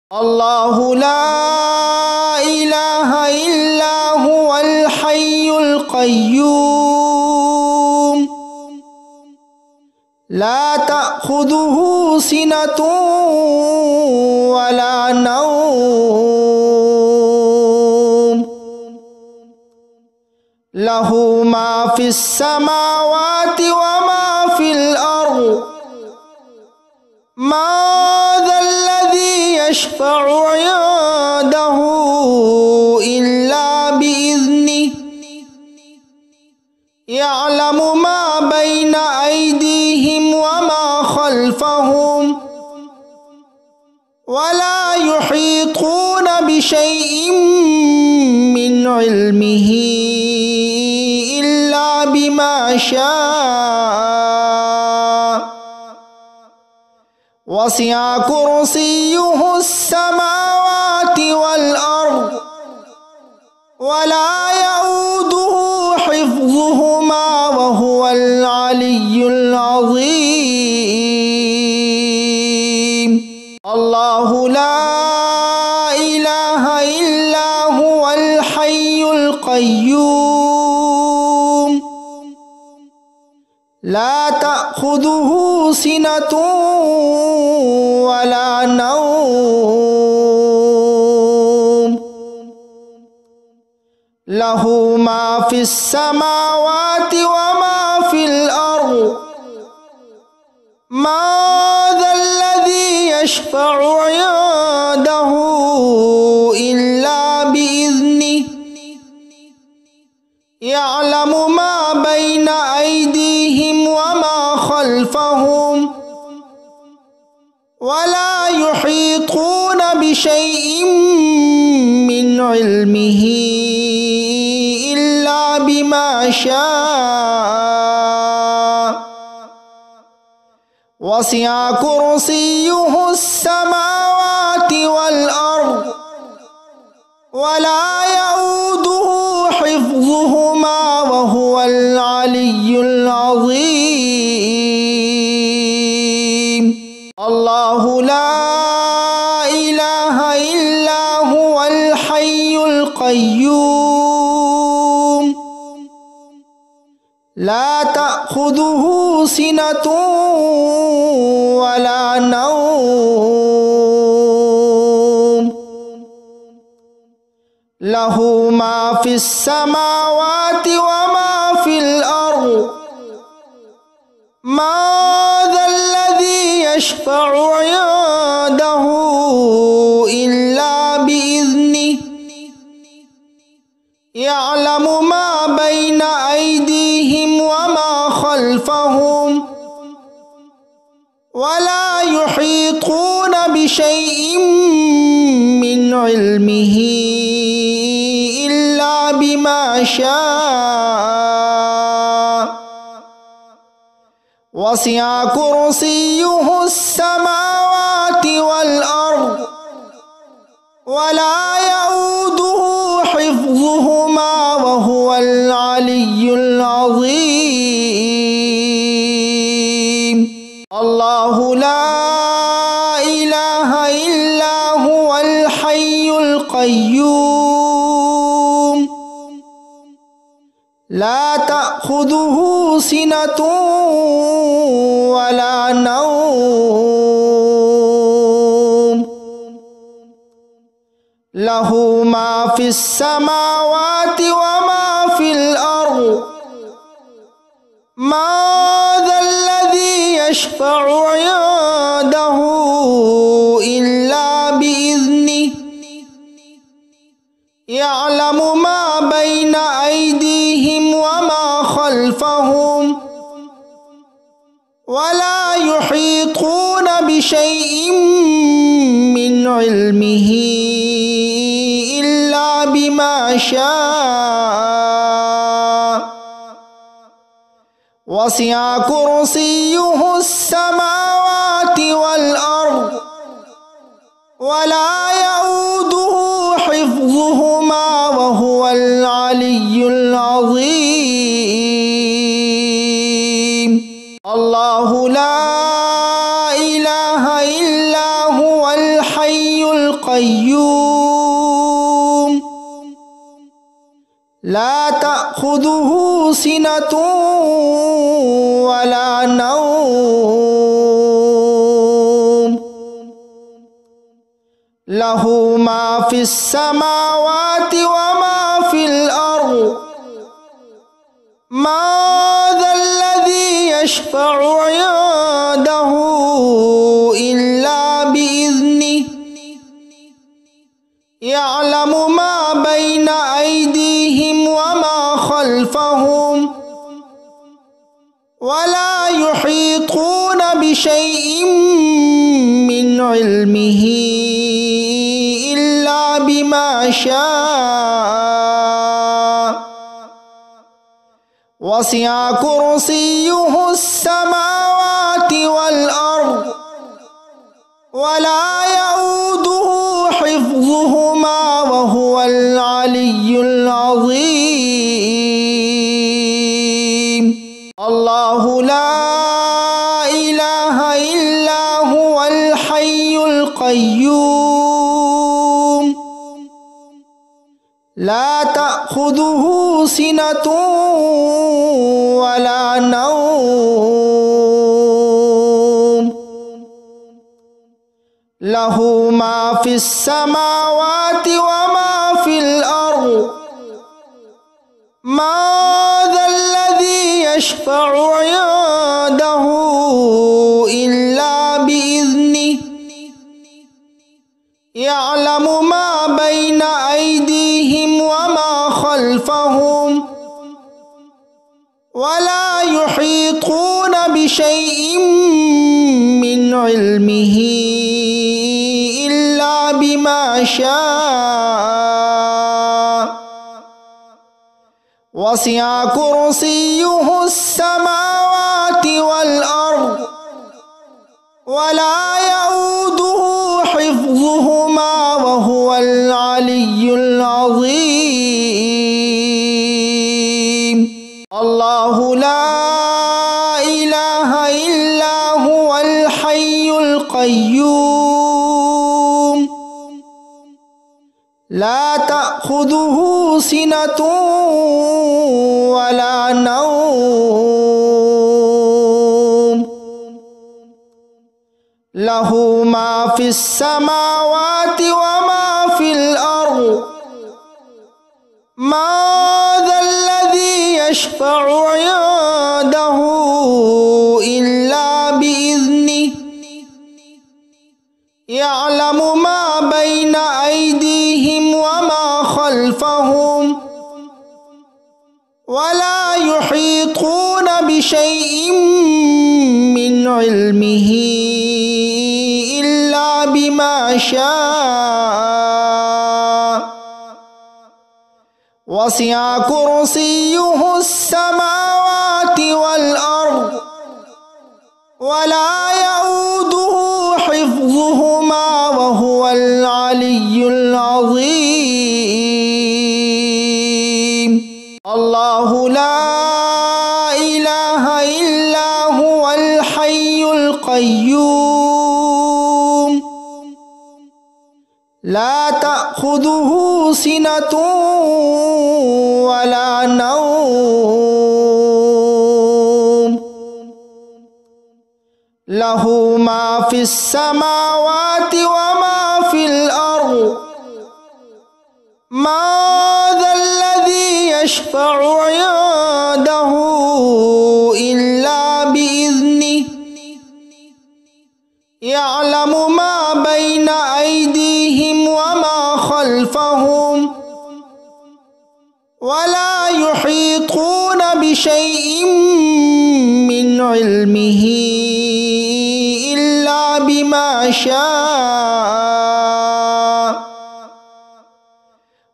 الله لا إله إلا هو الحي القيوم لا تأخذه سنة ولا نوم له ما في السماوات وما في الأرض ما ذا الذي يشفع عنده إلا بإذنه يعلم ما بين أيديهم وما خلفهم ولا يحيطون بشيء من علمه إلا بما شاء وسع كرسيه السماوات والأرض ولا يؤوده حفظهما وهو العلي العظيم الله لا إله إلا هو الحي القيوم لا تأخذه سنة ولا نوم له ما في السماوات وما في الأرض ما ذا الذي يشفع عنده إلا بإذنه يعلم ما بين أيديهم وما خلفهم ولا يحيطون بشيء من علمه إلا بما شاء وسع كرسيه السماوات والأرض ولا يؤوده حفظهما وهو العلي العظيم الله لا إله إلا هو الحي القيوم لا تأخذه سنة ولا نوم له ما في السماوات وما في الأرض ما ذا الذي يشفع عنده إلا بإذنه يعلم ما بين أيديهم وما خلفهم ولا يحيطون بشيء من علمه إلا بما شاء وسع كرسيه السماوات والأرض ولا يؤوده حفظهما وهو العلي العظيم الله لا إله إلا هو الحي القيوم لا تأخذه سنة ولا نوم له ما في السماوات وما في الأرض ما ذا الذي يشفع عنده إلا بإذنه يعلم ما بين أيديهم وما خلفهم ولا يحيطون بشيء من علمه إلا بما شاء وسع كرسيه السماوات والأرض ولا يؤوده حفظهما وهو العلي العظيم الله لا إله إلا هو الحي القيوم القيوم لا تأخذه سنة ولا نوم له ما في السماوات وما في الأرض ما ذا الذي يشفع عنده إلا بإذنه يعلم ما بين أيديهم وما خلفهم ولا يحيطون بشيء من علمه إلا بما شاء وسع كرسيه السماوات والأرض ولا يؤوده حفظهما وهو العلي العظيم الله لا إله إلا هو الحي القيوم لا تأخذه سنة ولا نوم له ما في السماوات وما في الأرض ما ذا الذي يشفع عنده إلا بإذنه يعلم ما بين أيديهم وما خلفهم ولا يحيطون بشيء من علمه إلا بما شاء وسع كرسيه السماوات والأرض ولا يؤوده حفظهما وهو العلي العظيم الله لا إله إلا هو الحي القيوم لا تأخذه سنة ولا نوم له ما في السماوات وما في الأرض ما ذا الذي يشفع عنده إلا بإذنه يعلم ما بين أيديهم وما خلفهم ولا يحيطون بشيء من علمه إلا بما شاء وسع كرسيه السماوات والأرض ولا يؤوده حفظهما وهو العلي العظيم الله لا إله إلا هو الحي القيوم لا تأخذه سنة ولا نوم له ما في السماوات وما في الأرض ما ذا الذي يشفع عنده إلا بإذنه يعلم ما بين أيديهم وما خلفهم ولا يحيطون بشيء من علمه إلا بما شاء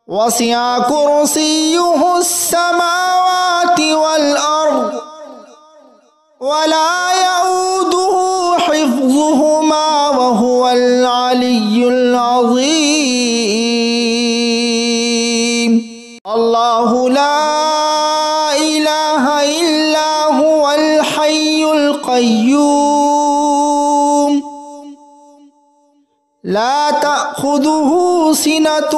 وسع كرسيه السماوات والأرض ولا يؤوده حفظهما وهو العلي العظيم الله لا إله إلا هو الحي القيوم لا تأخذه تأخذه سنة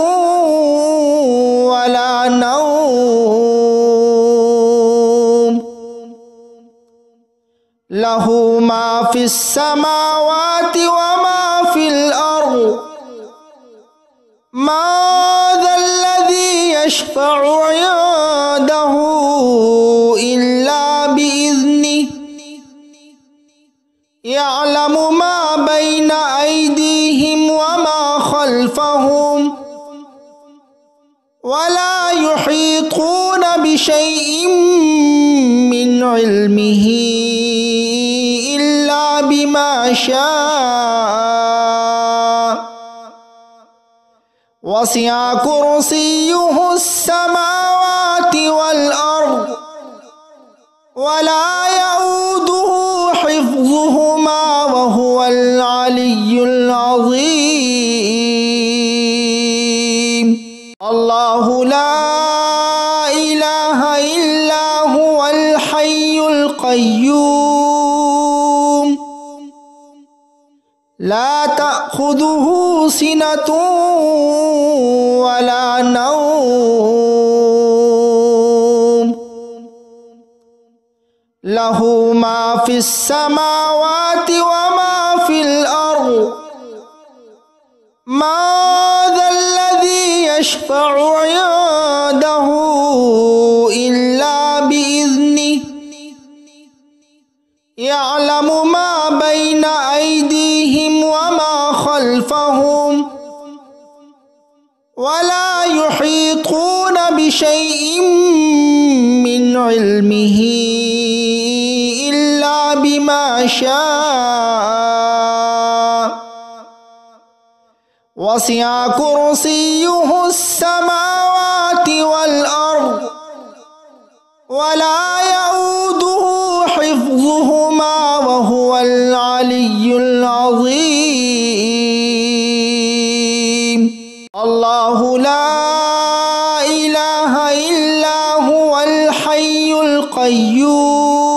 ولا نوم له ما في السماوات وما في الأرض ما ذا الذي يشفع عنده إلا بإذنه يعلم ما بين أيديهم وما خلفهم ولا يحيطون بشيء من علمه إلا بما شاء وسع كرسيه السماوات والأرض ولا يؤوده حفظهما وهو العلي العظيم الله لا إله إلا هو الحي القيوم لا تأخذه سنة ولا نوم له ما في السماوات وما في الأرض ما ذا الذي يشفع عنده إلا بإذنه يعلم ما بين أيديهم وما خلفهم ولا يحيطون بشيء من علمه إلا بما شاء وسع كرسيه السماوات والأرض ولا يؤوده حفظهما وهو العلي العظيم الله لا إله إلا هو الحي القيوم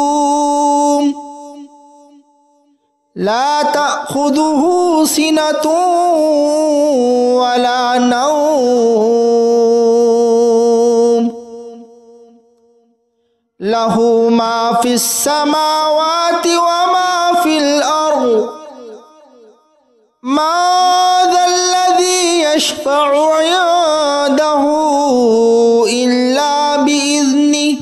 لا تأخذه سنة ولا نوم له ما في السماوات وما في الأرض ما ذا الذي يشفع عنده إلا بإذنه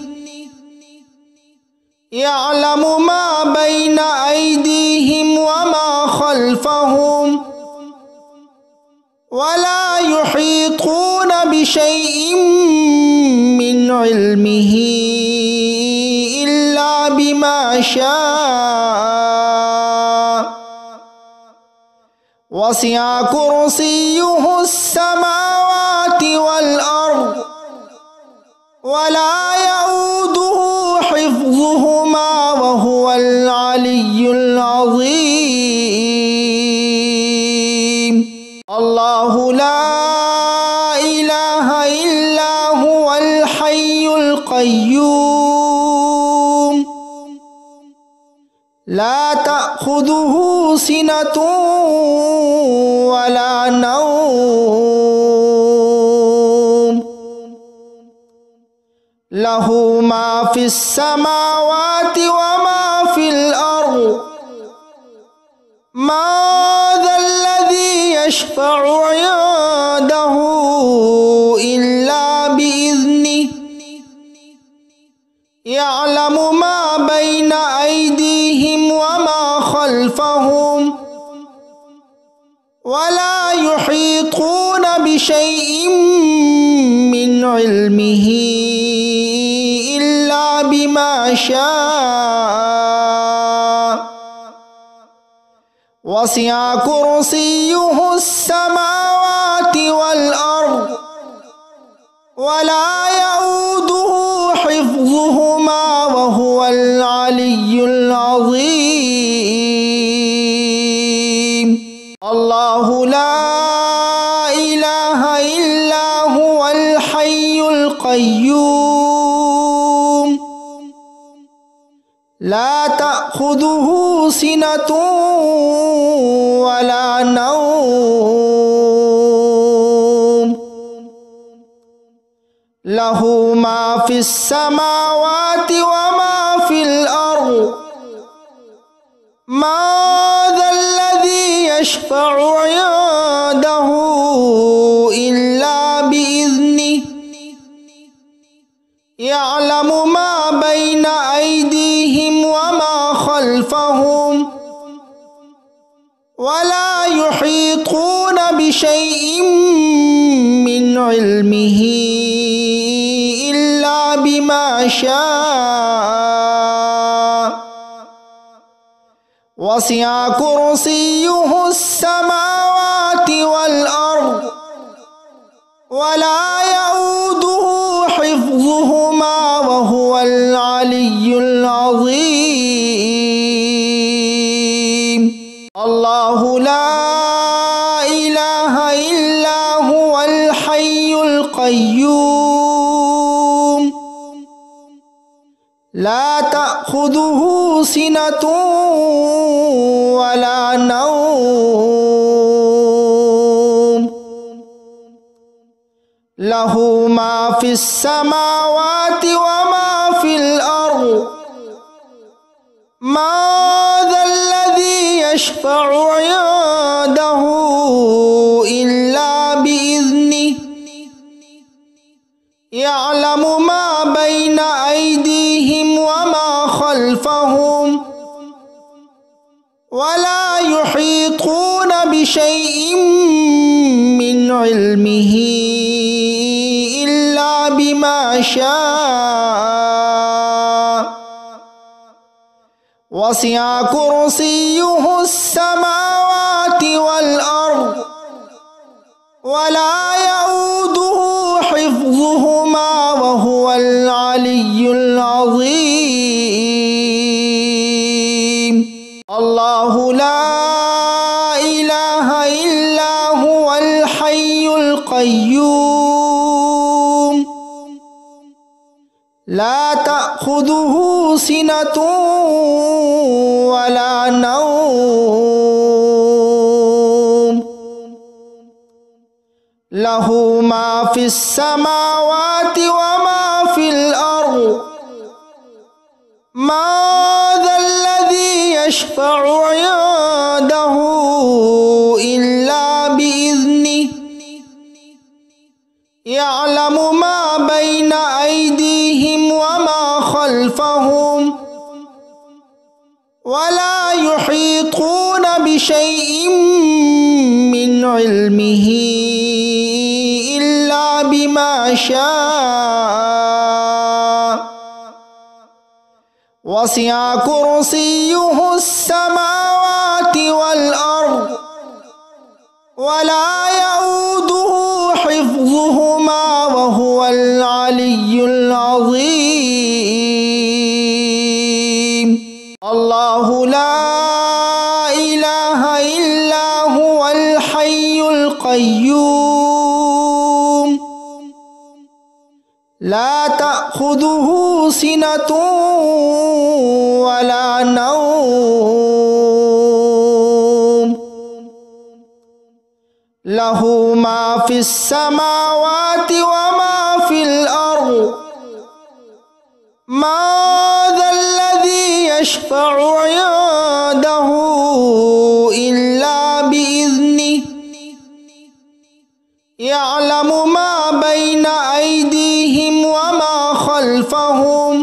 يعلم ما بين أيديهم وما خلفهم ولا يحيطون بشيء من علمه إلا بما شاء وسع كرسيه السماوات والأرض ولا يؤوده حفظهما وهو العلي العظيم الله لا إله إلا هو الحي القيوم لا تأخذه سنة ولا نوم له ما في السماوات وما في الأرض ما ذا الذي يشفع عنده إلا بإذنه يعلم ما بين أيديهم وما خلفهم ولا يحيطون بشيء من علمه إلا بما شاء وسع كرسيه السماوات والأرض ولا يؤوده حفظهما وهو العلي العظيم الله لا إله إلا هو الحي القيوم لا تأخذه سنة ولا نوم লাহু মা ফিস সামাওয়াতি ওয়া মা ফিল আরদ মা যাল্লাযী ইয়াশফা'ু 'ইনদাহু ইল্লা বিইذনিহি ইয়া'লামু মা বাইনা আইদিহিম ওয়া মা খালফাহুম ওয়া লা ইউহীতুনা বিশাইইন মিন ইলমিহি ইল্লা বিমা শাআ ওয়াসি'a কুরসিয়্যুহুস সামাওয়াতি ওয়াল আরদ ওয়া লা ইয়াউদুহু হিফযুহুমা ওয়া হুয়াল আলিয়্যুল আযীম। আল্লাহু লা ইলাহা ইল্লা হুয়াল হাইয়ুল কাইয়্যুম লা তা'খুযুহু সিনাতুন ওয়া লা নাওম লাহু মা ফিস সামাওয়াতি ওয়া মা ফিল আরদ মা যাল্লাযী ইয়াশফা'ু 'ইনদাহু ইল্লা বিইذনিহি ইয়া'লামু মা বাইনা আইদিহিম ওয়া মা খালফাহুম ওয়া লা ইউহীতুনা বিশাইইন মিন ইলমিহি ইল্লা বিমা শাআ ওয়াসি'a কুরসিয়্যুহুস সামাওয়াতি ওয়াল আরদ ওয়া লা ইয়াউদুহু হিফযুহুমা ওয়া হুয়াল আলিয়্যুল আযীম। আল্লাহু লা ইলাহা ইল্লা হুয়াল হাইয়ুল কাইয়্যুম লা তা'খুযুহু সিনাতুন ওয়া লা নাওম লাহু মা ফিস সামাওয়াতি ওয়া মা ফিল আরদ মা যাল্লাযী ইয়াশফা'ু 'ইনদাহু ইল্লা বিইذনিহি ইয়া'লামু মা বাইনা আইদিহিম ওয়া মা খালফাহুম ওয়া লা ইউহীতুনা বিশাইইন মিন ইলমিহি ইল্লা বিমা শাআ ওয়াসি'a কুরসিয়্যুহুস সামাওয়াতি ওয়াল আরদ ওয়া লা ইয়াউদুহু হিফযুহুমা ওয়া হুয়াল আলিয়্যুল আযীম। আল্লাহু লা ইলাহা ইল্লা হুয়াল হাইয়ুল কাইয়্যুম লা তা'খুযুহু সিনাতুন ওয়া লা নাওম লাহু মা ফিস সামাওয়াতি ওয়া মা ফিল আরদ মা যাল্লাযী ইয়াশফা'ু 'ইনদাহু ইল্লা বিইذনিহি ইয়া'লামু মা বাইনা আইদিহিম ওয়া মা খালফাহুম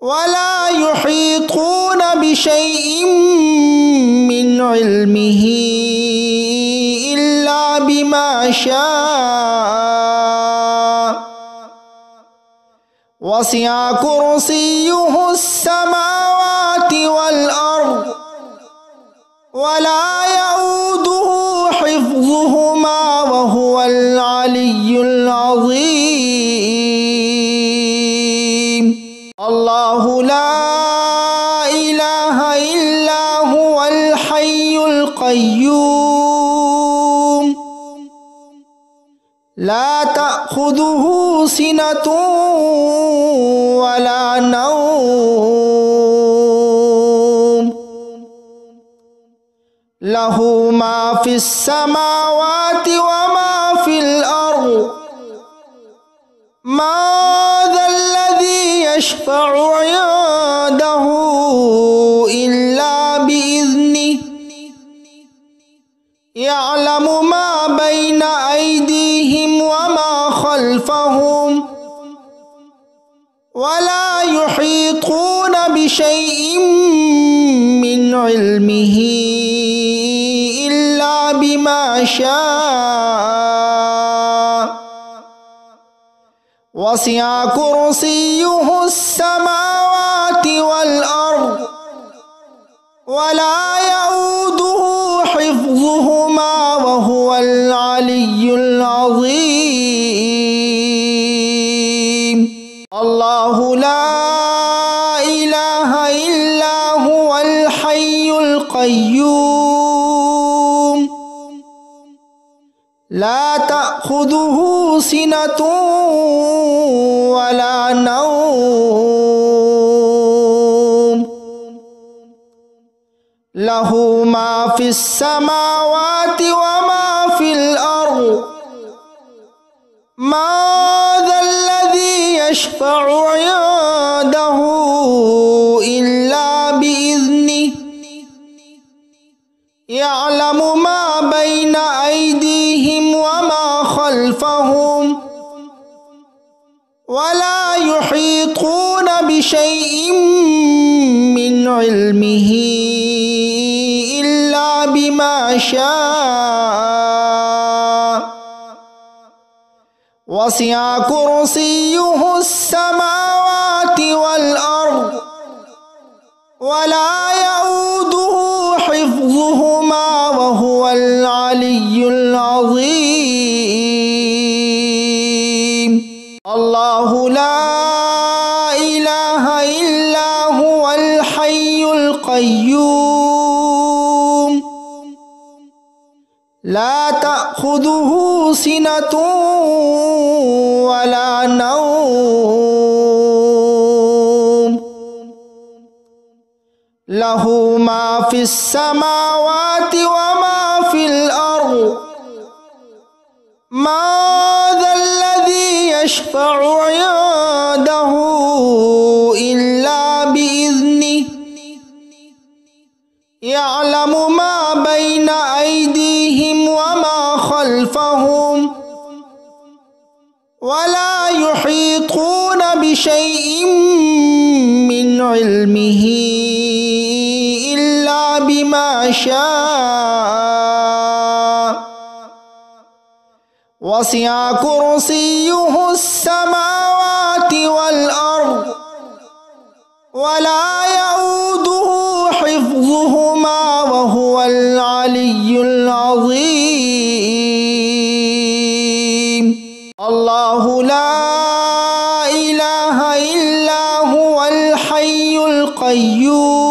ওয়া লা ইউহীতুনা বিশাইইন মিন ইলমিহি ইল্লা বিমা শাআ ওয়াসি'a কুরসিয়্যুহুস সামাওয়াতি ওয়াল আরদ ওয়া লা ইয়াউদুহু হিফযুহুমা ওয়া হুয়াল আলিয়্যুল আযীম। আল্লাহু লা ইলাহা ইল্লা হুয়াল হাইয়ুল কাইয়্যুম লা তা'খুযুহু সিনাতুন ওয়া লা নাওম লাহু মা ফিস সামাওয়াতি ওয়া মা ফিল আরদ ما ذا الذي يشفع عنده إلا بإذنه يعلم ما بين أيديهم وما خلفهم ولا يحيطون بشيء من علمه إلا بما شاء وسع كرسيه السماوات والأرض ولا يؤوده حفظهما وهو العلي العظيم. الله لا إله إلا هو الحي القيوم لا تأخذه سنة ولا نوم له ما في السماوات وما في الأرض ما ذا الذي يشفع عنده إلا بإذنه يعلم ما بين أيديهم وما خلفهم ولا يحيطون بشيء من علمه إلا بما شاء وسع كرسيه السماوات والأرض ولا يؤوده حفظهما وهو العلي العظيم. الله لا إله إلا هو الحي القيوم لا تأخذه سنة ولا نوم له ما في السماوات وما في الأرض ما ذا الذي يشفع عنده إلا بإذنه يعلم ما بين أيديهم وما خلفهم ولا يحيطون بشيء من علمه إلا بما شاء وسع كرسيه السماوات والأرض ولا يؤوده حفظهما وهو العلي العظيم. الله لا إله إلا هو الحي القيوم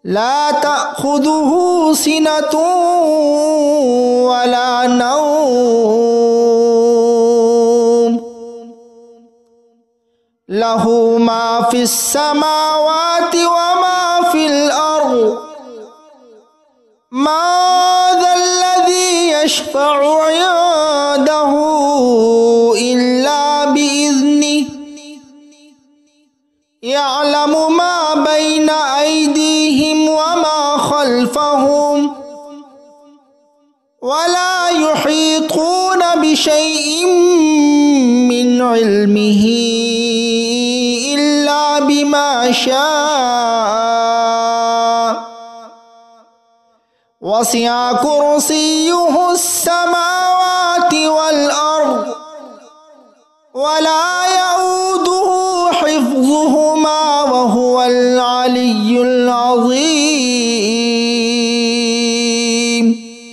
لا تأخذه سنة ولا نوم له ما في السماوات وما في الأرض ما ذا الذي يشفع عنده إلا بإذنه يعلم ما بين أيديهم وما خلفهم ولا يحيطون بشيء من علمه إلا بما شاء وسع كرسيه السماوات والأرض ولا يؤوده حفظهما وهو العلي العظيم.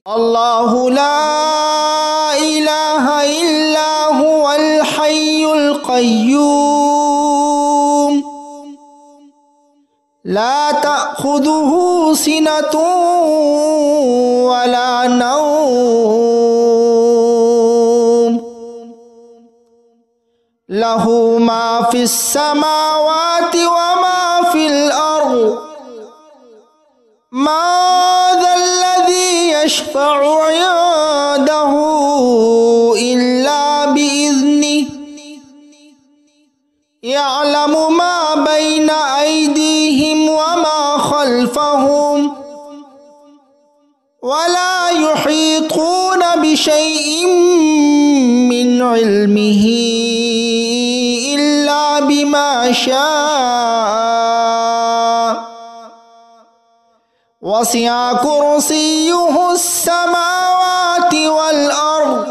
الله لا إله إلا هو الحي القيوم لا تأخذه سنة ولا نوم له ما في السماوات وما في الأرض ما ذا الذي يشفع عنده ولا يحيطون بشيء من علمه إلا بما شاء وسع كرسيه السماوات والأرض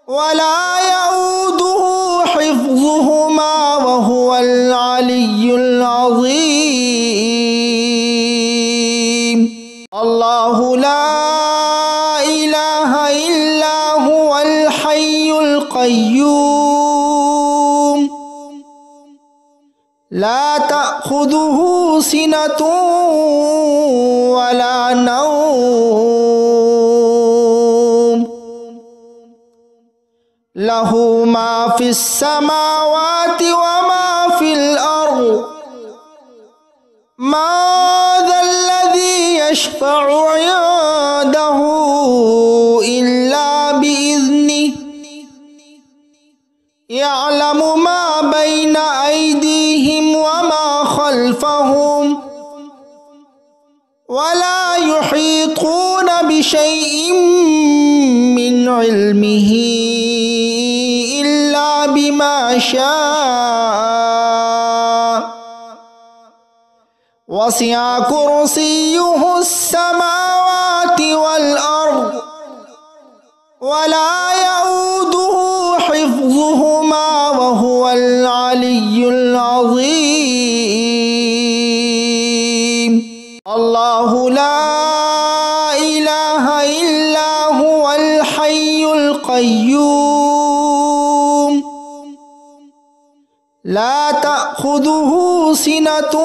ولا يؤوده حفظهما وهو العلي العظيم الله لا إله إلا هو الحي القيوم لا تأخذه سنة ولا نوم له ما في السماوات وما في الأرض ما ذا الذي يشفع عنده إلا بإذنه يعلم ما بين أيديهم وما خلفهم ولا يحيطون بشيء من علمه إلا بما شاء وسع كرسيه السماوات والأرض ولا يؤوده حفظهما وهو العلي العظيم الله لا إله إلا هو الحي القيوم لا تأخذه سنة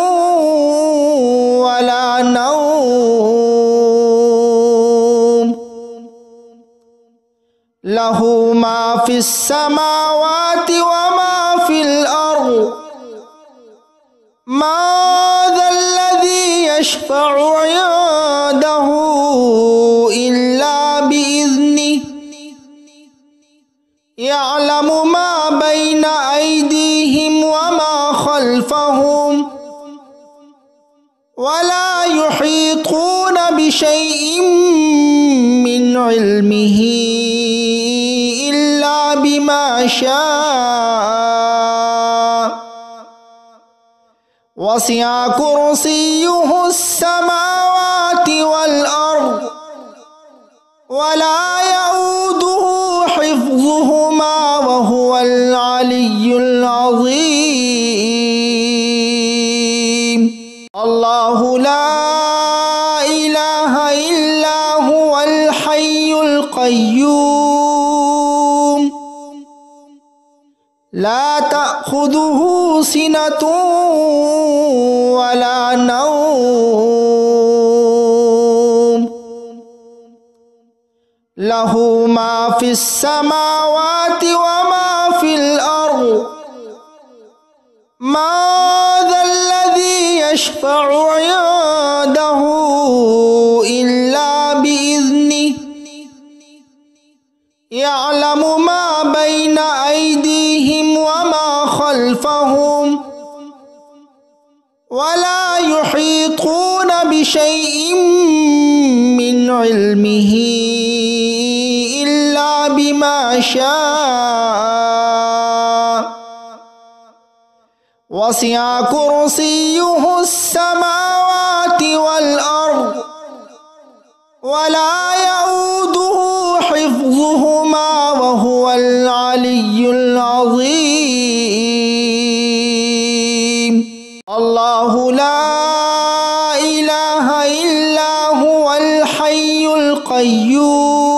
ولا نوم له ما في السماوات وما في الأرض ما ذا الذي يشفع عنده إلا بإذنه يعلم ما بين أيديهم وما خلفهم ولا يحيطون بشيء من علمه إلا بما شاء وسع كرسيه السماوات والأرض ولا يؤوده حفظهما وهو العلي العظيم الله لا إله إلا هو الحي القيوم لا تأخذه سنة ولا نوم له ما في السماوات وما في الأرض ما ذا الذي يشفع عنده إلا بإذنه يعلم ما بين أيديهم وما خلفهم ولا يحيطون بشيء من علمه إلا بما شاء وسع كرسيه السماوات والأرض ولا يؤوده حفظهما وهو العلي العظيم الله لا إله إلا هو الحي القيوم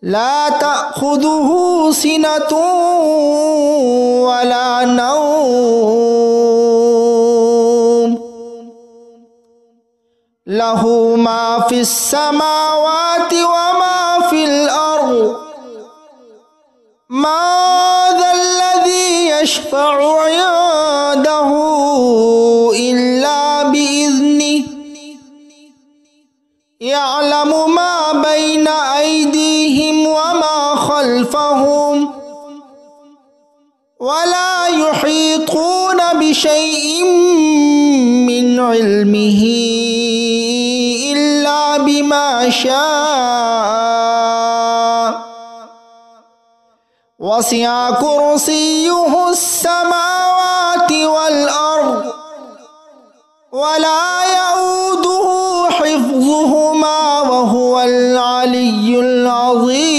لا تأخذه سنة ولا نوم له ما في السماوات وما في الأرض ما ذا الذي يشفع عنده إلا بإذنه يعلم ما بين أيديهم وما خلفهم ولا يحيطون بشيء من علمه يشاء وسع كرسيه السماوات والأرض ولا يؤوده حفظهما وهو العلي العظيم.